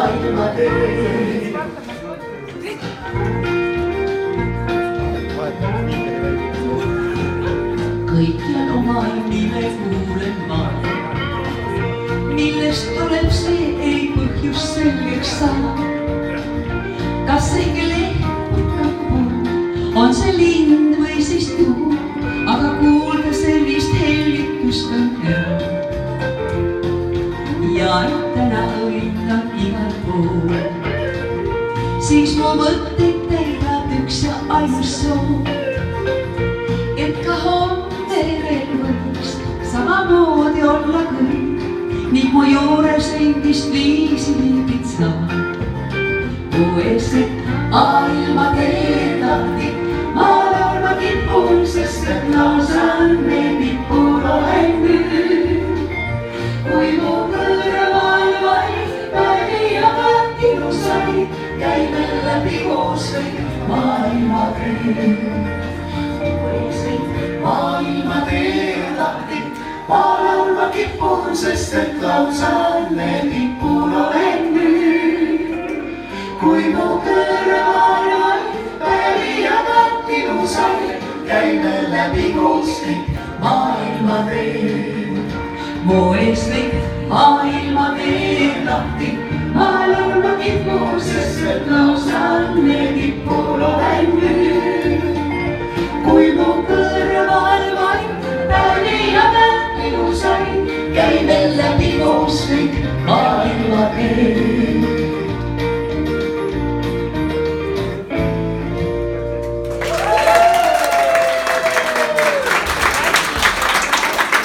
maailma tee. Kõikjal oma nime kuulen ma, millest tuleb see ei põhjus selgeks saa. Kas ehk lehmukab mul, on see lind või siis tuul, aga kuulda sellist helgitust on hea. Ja täna õnnan igal pool, siis mu mõtteid täidab üks ja ainus soov, et ka homme veel võiks samamoodi olla kõik ning mu juures endist viisi viibid sa. Mu eesmärk maailma teedahti, ma laulma kipun, sest et lausa õnne tipul olen nüüd. Kui mu kõrval vaid päevi ja ilusaid jäi meil läbi koos kõik maailma tee. Maailma teedahti, ma laulma kipun, sest et lausa õnne tipul olen nüüd. Kui mu kõrval vaid päevi ja ilusaid jäi meil läbi koos kõik maailma tee. Mu eesmärk maailma teed lahti, ma laulma kipun, sest et lausa õnne tipul olen nüüd. Kui mu kõrval vaid päevi ja ilusaid jäi meil läbi koos kõik maailma tee.